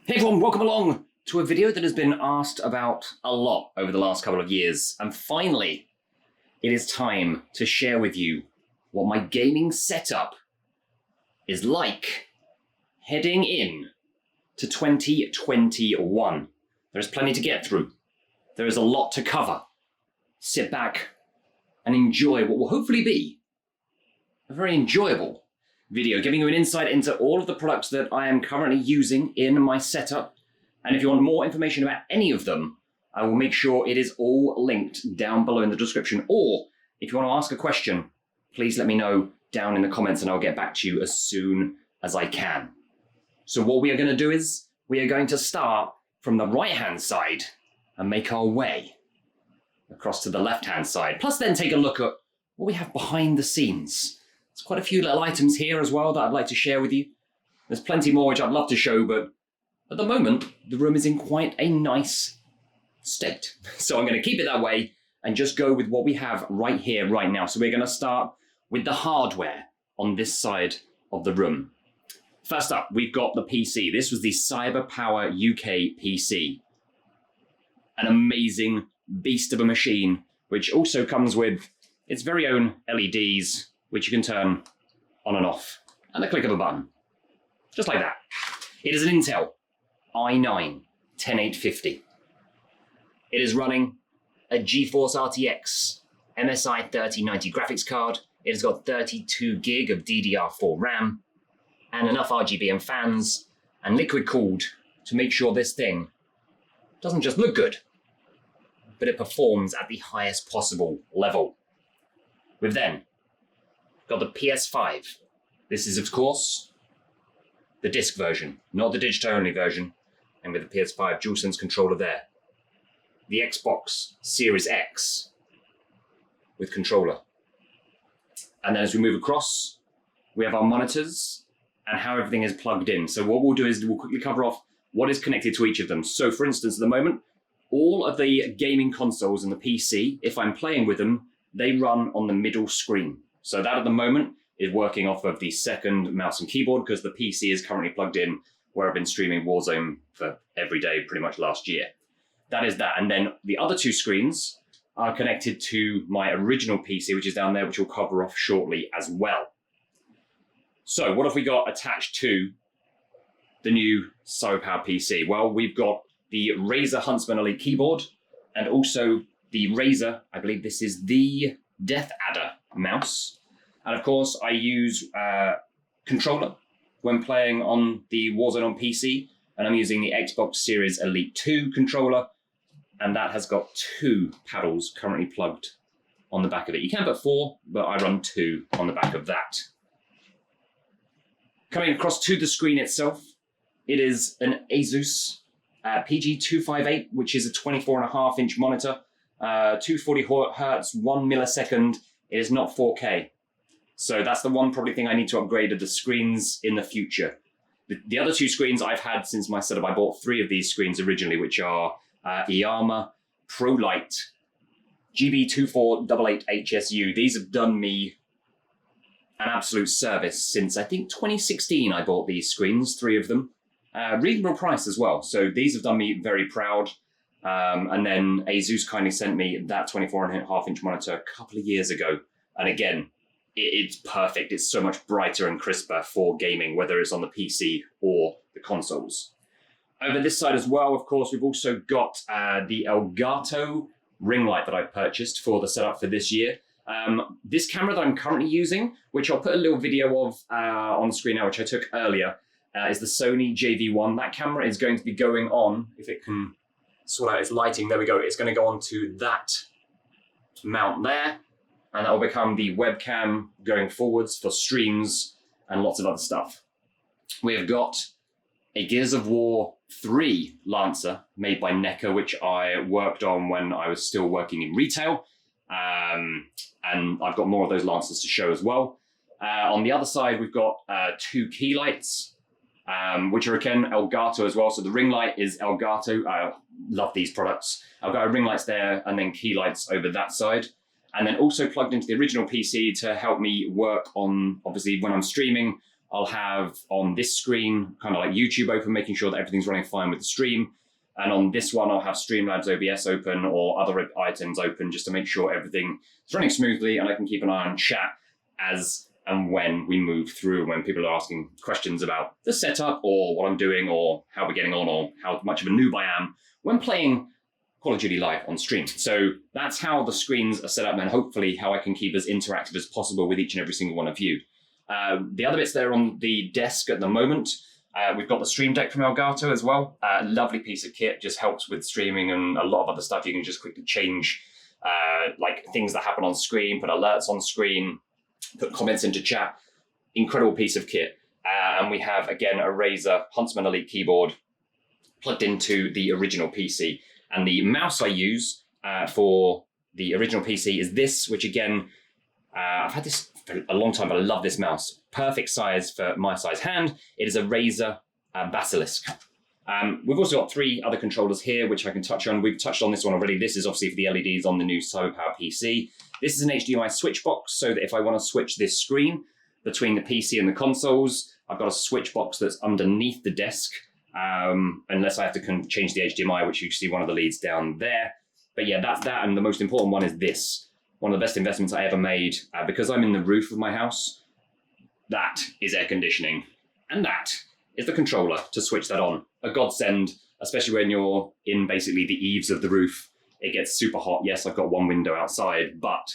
Hey everyone, welcome along to a video that has been asked about a lot over the last couple of years. And finally, it is time to share with you what my gaming setup is like heading in to 2021. There's plenty to get through. There is a lot to cover. Sit back and enjoy what will hopefully be a very enjoyable video, giving you an insight into all of the products that I am currently using in my setup. And if you want more information about any of them, I will make sure it is all linked down below in the description. Or if you want to ask a question, please let me know down in the comments and I'll get back to you as soon as I can. So what we are going to do is we are going to start from the right-hand side and make our way across to the left-hand side. Plus then take a look at what we have behind the scenes. There's quite a few little items here as well that I'd like to share with you. There's plenty more which I'd love to show, but at the moment, the room is in quite a nice state. So I'm going to keep it that way and just go with what we have right here, right now. So we're going to start with the hardware on this side of the room. First up, we've got the PC. This was the CyberPower UK PC. An amazing beast of a machine, which also comes with its very own LEDs, which you can turn on and off at the click of a button. Just like that. It is an Intel i9 10850. It is running a GeForce RTX MSI 3090 graphics card. It has got 32 gig of DDR4 RAM and enough RGB and fans and liquid cooled to make sure this thing doesn't just look good, but it performs at the highest possible level. We've then got the PS5. This is, of course, the disc version, not the digital-only version, and with the PS5 DualSense controller there. The Xbox Series X with controller. And then as we move across, we have our monitors and how everything is plugged in. So what we'll do is we'll quickly cover off what is connected to each of them. So for instance, at the moment, all of the gaming consoles and the PC, if I'm playing with them, they run on the middle screen. So that at the moment is working off of the second mouse and keyboard because the PC is currently plugged in where I've been streaming Warzone for every day pretty much last year. That is that. And then the other two screens are connected to my original PC, which is down there, which we'll cover off shortly as well. So what have we got attached to the new CyberPower PC? Well, we've got the Razer Huntsman Elite keyboard and also the Razer, I believe this is the Death Adder mouse. And of course, I use controller when playing on the Warzone on PC, and I'm using the Xbox Series Elite 2 controller, and that has got 2 paddles currently plugged on the back of it. You can put 4, but I run 2 on the back of that. Coming across to the screen itself, it is an Asus PG258, which is a 24.5-inch monitor, 240 Hertz, 1 millisecond. It is not 4K. So that's the one probably thing I need to upgrade of the screens in the future. The other 2 screens I've had since my setup, I bought 3 of these screens originally, which are Iama ProLight GB2488HSU. These have done me an absolute service since I think 2016 I bought these screens, 3 of them. Reasonable price as well. So these have done me very proud. And then Asus kindly sent me that 24.5-inch monitor a couple of years ago. And again, it's perfect. It's so much brighter and crisper for gaming, whether it's on the PC or the consoles. Over this side as well, of course, we've also got the Elgato ring light that I purchased for the setup for this year. This camera that I'm currently using, which I'll put a little video of on the screen now, which I took earlier, is the Sony JV1. That camera is going to be going on, if it can sort out its lighting, there we go. It's going to go on to that mount there, and that will become the webcam going forwards for streams and lots of other stuff. We have got a Gears of War 3 Lancer made by NECA, which I worked on when I was still working in retail. And I've got more of those Lancers to show as well. On the other side, we've got 2 key lights, which are again Elgato as well. So the ring light is Elgato. I love these products. I've got ring lights there and then key lights over that side. And then also plugged into the original PC to help me work on, obviously when I'm streaming, I'll have on this screen kind of like YouTube open, making sure that everything's running fine with the stream. And on this one, I'll have Streamlabs OBS open or other items open just to make sure everything is running smoothly, and I can keep an eye on chat as and when we move through, when people are asking questions about the setup or what I'm doing or how we're getting on or how much of a noob I am when playing Call of Duty Live on stream. So that's how the screens are set up, and hopefully how I can keep as interactive as possible with each and every single one of you. The other bits there on the desk at the moment, we've got the Stream Deck from Elgato as well. Lovely piece of kit, just helps with streaming and a lot of other stuff. You can just quickly change like things that happen on screen, put alerts on screen, put comments into chat. Incredible piece of kit. And we have, again, a Razer Huntsman Elite keyboard plugged into the original PC. And the mouse I use for the original PC is this, which again, I've had this for a long time, but I love this mouse. Perfect size for my size hand. It is a Razer Basilisk. We've also got 3 other controllers here, which I can touch on. We've touched on this one already. This is obviously for the LEDs on the new CyberPower PC. This is an HDMI switch box, so that if I want to switch this screen between the PC and the consoles, I've got a switch box that's underneath the desk, unless I have to change the HDMI, which you see one of the leads down there. But yeah, that's that, and the most important one is this. One of the best investments I ever made, because I'm in the roof of my house. That is air conditioning, and that is the controller to switch that on. A godsend, especially when you're in basically the eaves of the roof. It gets super hot. Yes, I've got one window outside, but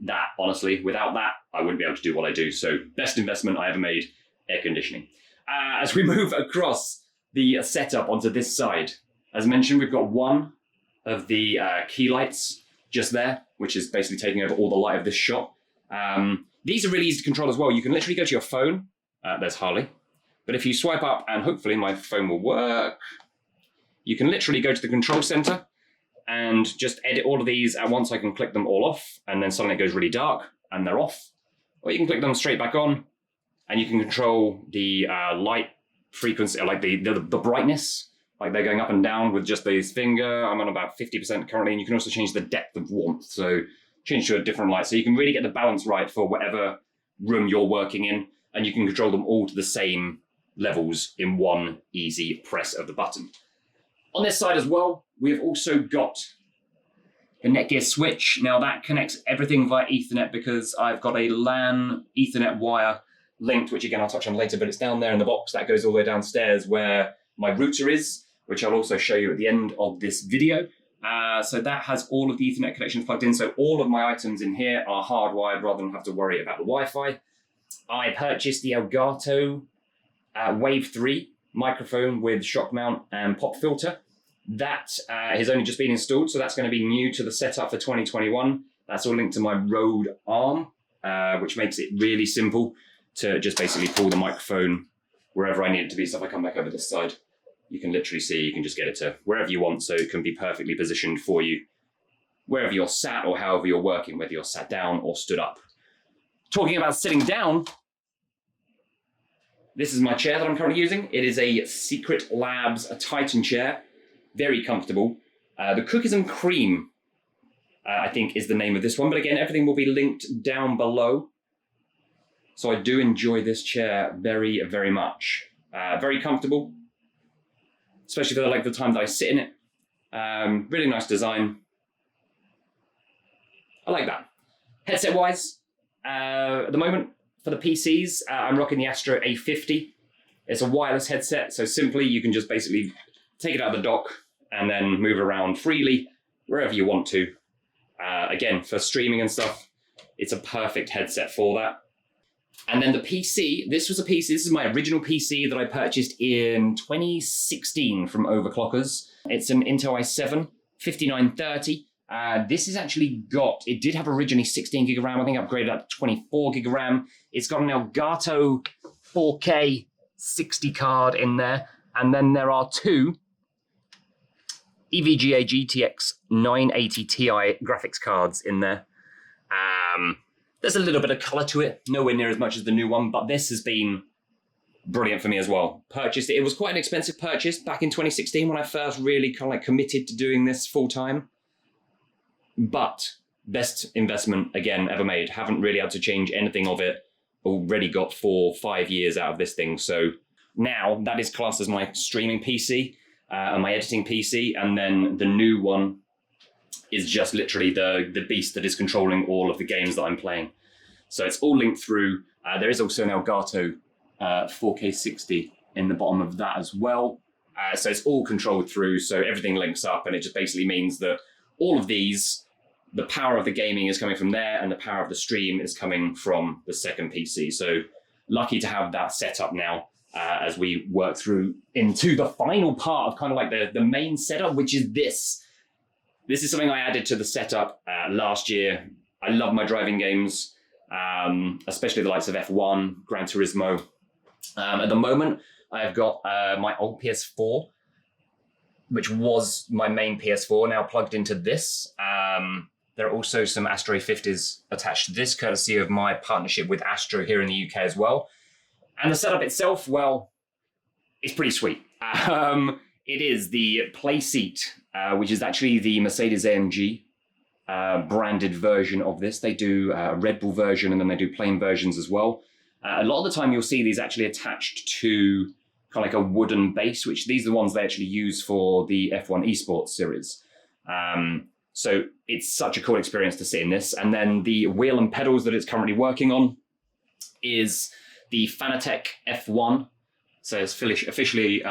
that, honestly, without that, I wouldn't be able to do what I do. So best investment I ever made, air conditioning. As we move across the setup onto this side, as mentioned, we've got one of the key lights just there, which is basically taking over all the light of this shot. These are really easy to control as well. You can literally go to your phone. There's Harley. But if you swipe up, and hopefully my phone will work, you can literally go to the control center and just edit all of these at once. I can click them all off, and then suddenly it goes really dark and they're off. Or you can click them straight back on, and you can control the light frequency, like the brightness, like they're going up and down with just this finger. I'm on about 50% currently, and you can also change the depth of warmth. So change to a different light. So you can really get the balance right for whatever room you're working in, and you can control them all to the same levels in one easy press of the button. On this side as well, we've also got a Netgear switch. Now that connects everything via Ethernet because I've got a LAN Ethernet wire linked, which again I'll touch on later, but it's down there in the box. That goes all the way downstairs where my router is, which I'll also show you at the end of this video. So that has all of the Ethernet connections plugged in. So all of my items in here are hardwired rather than have to worry about the Wi-Fi. I purchased the Elgato Wave 3 microphone with shock mount and pop filter. That has only just been installed, so that's going to be new to the setup for 2021. That's all linked to my Rode arm, which makes it really simple to just basically pull the microphone wherever I need it to be. So if I come back over this side, you can literally see, you can just get it to wherever you want, so it can be perfectly positioned for you, wherever you're sat or however you're working, whether you're sat down or stood up. Talking about sitting down, this is my chair that I'm currently using. It is a Secret Labs, a Titan chair. Very comfortable. The Cookies and Cream, I think, is the name of this one. But again, everything will be linked down below. So I do enjoy this chair very, very much. Very comfortable, especially for the length of time that I sit in it. Really nice design. I like that. Headset-wise, at the moment, for the PCs, I'm rocking the Astro A50. It's a wireless headset, so simply you can just basically take it out of the dock and then move around freely wherever you want to. Again, for streaming and stuff, it's a perfect headset for that. And then the PC, this is my original PC that I purchased in 2016 from Overclockers. It's an Intel i7 5930. This is actually it did have originally 16 gig of RAM. I think I upgraded up to 24 gig of RAM. It's got an Elgato 4K 60 card in there. And then there are 2 EVGA GTX 980 Ti graphics cards in there. There's a little bit of color to it, nowhere near as much as the new one, but this has been brilliant for me as well. Purchased it. It was quite an expensive purchase back in 2016 when I first really kind of like committed to doing this full time. But best investment, again, ever made. Haven't really had to change anything of it already got 4 or 5 years out of this thing. So now that is classed as my streaming PC and my editing PC. And then the new one is just literally the beast that is controlling all of the games that I'm playing. So it's all linked through. There is also an Elgato 4K 60 in the bottom of that as well. So it's all controlled through, so everything links up, and it just basically means that all of these, the power of the gaming is coming from there, and the power of the stream is coming from the second PC. So lucky to have that set up now as we work through into the final part of kind of like the main setup, which is this. This is something I added to the setup last year. I love my driving games, especially the likes of F1, Gran Turismo. At the moment, I've got my old PS4, which was my main PS4, now plugged into this. There are also some Astro 50s attached to this, courtesy of my partnership with Astro here in the UK as well. And the setup itself, well, it's pretty sweet. It is the Play Seat, which is actually the Mercedes-AMG branded version of this. They do a Red Bull version, and then they do plain versions as well. A lot of the time you'll see these actually attached to kind of like a wooden base, which these are the ones they actually use for the F1 esports series. So it's such a cool experience to sit in this. And then the wheel and pedals that it's currently working on is the Fanatec F1. So it's officially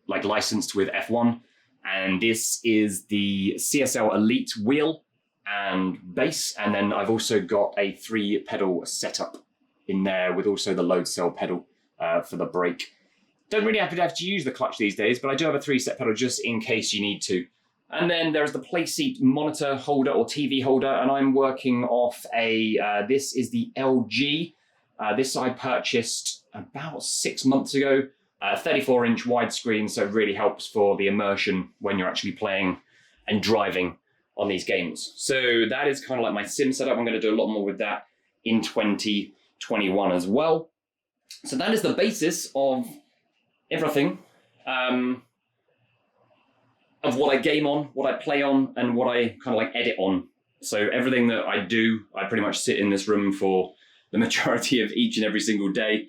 like licensed with F1. And this is the CSL Elite wheel and base. And then I've also got a 3-pedal setup in there with also the load cell pedal for the brake. Don't really have to use the clutch these days, but I do have a 3-step pedal just in case you need to. And then there's the PlaySeat monitor holder or TV holder, and I'm working off this is the LG. This I purchased about 6 months ago. 34-inch widescreen, so it really helps for the immersion when you're actually playing and driving on these games. So that is kind of like my sim setup. I'm going to do a lot more with that in 2021 as well. So that is the basis of everything. Of what I game on, what I play on, and what I kind of like edit on. So everything that I do, I pretty much sit in this room for the majority of each and every single day.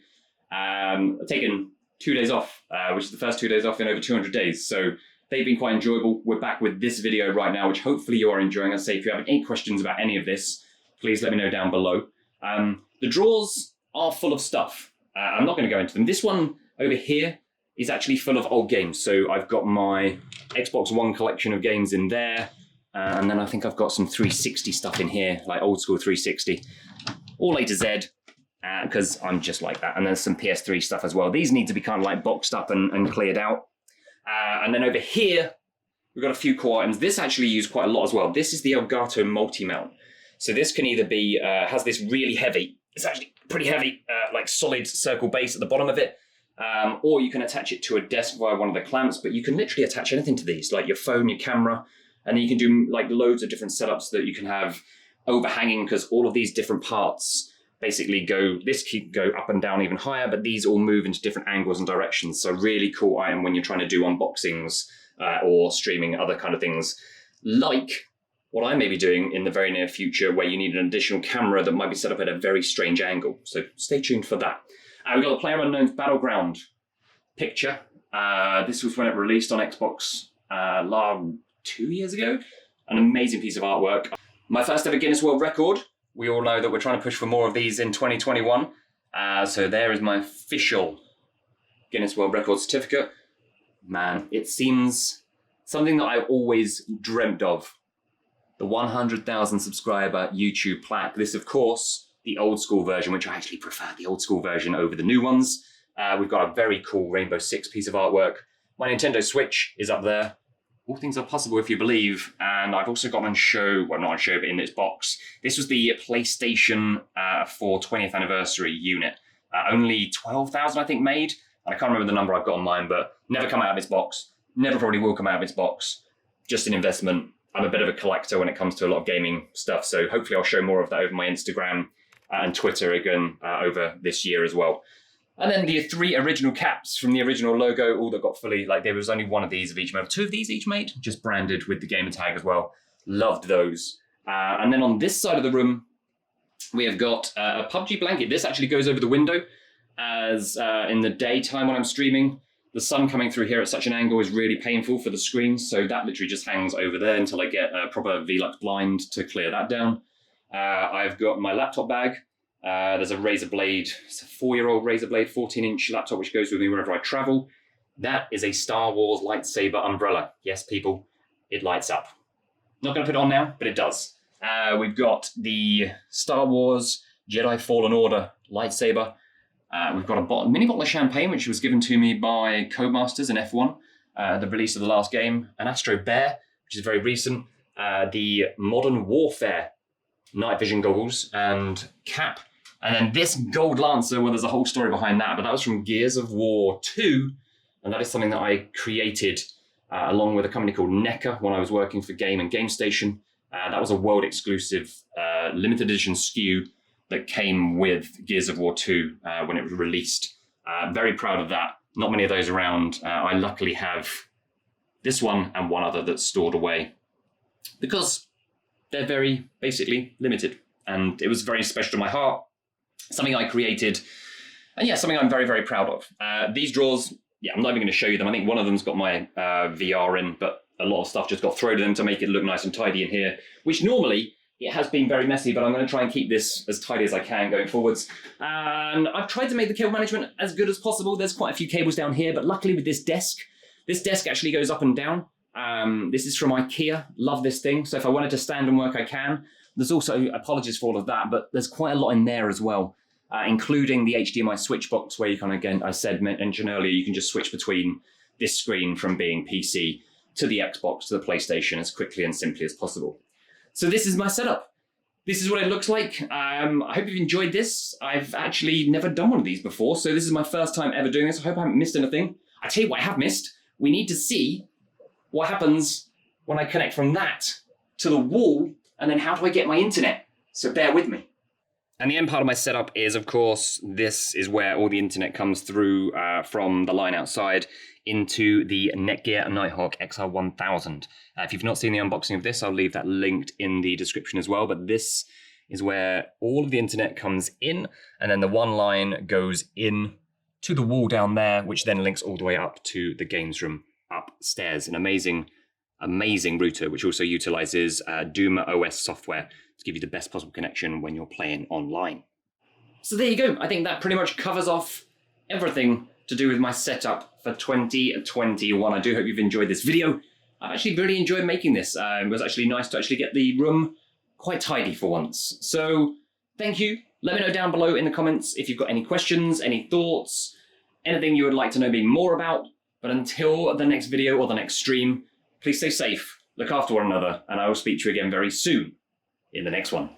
I've taken 2 days off, which is the first 2 days off in over 200 days. So they've been quite enjoyable. We're back with this video right now, which hopefully you are enjoying. I say if you have any questions about any of this, please let me know down below. The drawers are full of stuff. I'm not going to go into them. This one over here is actually full of old games. So I've got my Xbox One collection of games in there. And then I think I've got some 360 stuff in here, like old school 360. All A to Z, because I'm just like that. And there's some PS3 stuff as well. These need to be kind of like boxed up and cleared out. And then over here, we've got a few core items. This actually used quite a lot as well. This is the Elgato Multi-Mount. So this can either be, has this really heavy, it's actually pretty heavy, like solid circle base at the bottom of it. Or you can attach it to a desk via one of the clamps, but you can literally attach anything to these, like your phone, your camera, and then you can do like loads of different setups that you can have overhanging, because all of these different parts basically this can go up and down even higher, but these all move into different angles and directions. So really cool item when you're trying to do unboxings or streaming other kind of things, like what I may be doing in the very near future, where you need an additional camera that might be set up at a very strange angle. So stay tuned for that. We've got the PlayerUnknown's Battleground picture. This was when it released on Xbox 2 years ago. An amazing piece of artwork. My first ever Guinness World Record. We all know that we're trying to push for more of these in 2021. So there is my official Guinness World Record certificate. Man, it seems something that I've always dreamt of. The 100,000 subscriber YouTube plaque. This, of course, the old school version, which I actually prefer the old school version over the new ones. We've got a very cool Rainbow Six piece of artwork. My Nintendo Switch is up there. All things are possible if you believe. And I've also got on show, well, not on show, but in this box. This was the PlayStation 4 20th anniversary unit. Only 12,000, I think, made. And I can't remember the number I've got on mine, but never come out of this box. Never probably will come out of this box. Just an investment. I'm a bit of a collector when it comes to a lot of gaming stuff. So hopefully I'll show more of that over my Instagram and Twitter again over this year as well. And then the 3 original caps from the original logo, all that got fully, like there was only 1 of these of each made. 2 of these each made, just branded with the gamer tag as well. Loved those. And then on this side of the room, We have got a PUBG blanket. This actually goes over the window, as in the daytime when I'm streaming, the sun coming through here at such an angle is really painful for the screen, so that literally just hangs over there until I get a proper Velux blind to clear that down. I've got my laptop bag. There's a Razer Blade, it's a 4-year-old Razer Blade 14-inch laptop which goes with me wherever I travel. That is a Star Wars lightsaber umbrella. Yes, people, it lights up. Not going to put it on now, but it does. We've got the Star Wars Jedi Fallen Order lightsaber. We've got a mini bottle of champagne, which was given to me by Codemasters in F1, the release of the last game. An Astro Bear, which is very recent. The Modern Warfare night vision goggles and cap. And then this Gold Lancer, well, there's a whole story behind that, but that was from Gears of War 2. And that is something that I created along with a company called Netgear when I was working for Game and Game Station. That was a world exclusive limited edition SKU that came with Gears of War 2 when it was released. Very proud of that. Not many of those around. I luckily have this one and one other that's stored away because they're very basically limited. And it was very special to my heart. Something I created. And yeah, something I'm very, very proud of. These drawers, yeah, I'm not even going to show you them. I think one of them's got my VR in, but a lot of stuff just got thrown in them to make it look nice and tidy in here, which normally it has been very messy, but I'm going to try and keep this as tidy as I can going forwards. And I've tried to make the cable management as good as possible. There's quite a few cables down here, but luckily with this desk actually goes up and down. This is from IKEA. Love this thing. So if I wanted to stand and work, I can. There's also, apologies for all of that, but there's quite a lot in there as well, including the HDMI switch box where you can, again, I mentioned earlier, you can just switch between this screen from being PC to the Xbox to the PlayStation as quickly and simply as possible. So this is my setup. This is what it looks like. I hope you've enjoyed this. I've actually never done one of these before, so this is my first time ever doing this. I hope I haven't missed anything. I tell you what I have missed. We need to see what happens when I connect from that to the wall, and then how do I get my internet? So bear with me. And the end part of my setup is, of course, this is where all the internet comes through from the line outside into the Netgear Nighthawk XR1000. If you've not seen the unboxing of this, I'll leave that linked in the description as well. But this is where all of the internet comes in, and then the one line goes in to the wall down there, which then links all the way up to the games room upstairs. An amazing, amazing router, which also utilizes Duma OS software to give you the best possible connection when you're playing online. So there you go. I think that pretty much covers off everything to do with my setup for 2021. I do hope you've enjoyed this video. I've actually really enjoyed making this. It was actually nice to actually get the room quite tidy for once. So thank you. Let me know down below in the comments if you've got any questions, any thoughts, anything you would like to know me more about. But until the next video or the next stream, please stay safe, look after one another, and I will speak to you again very soon in the next one.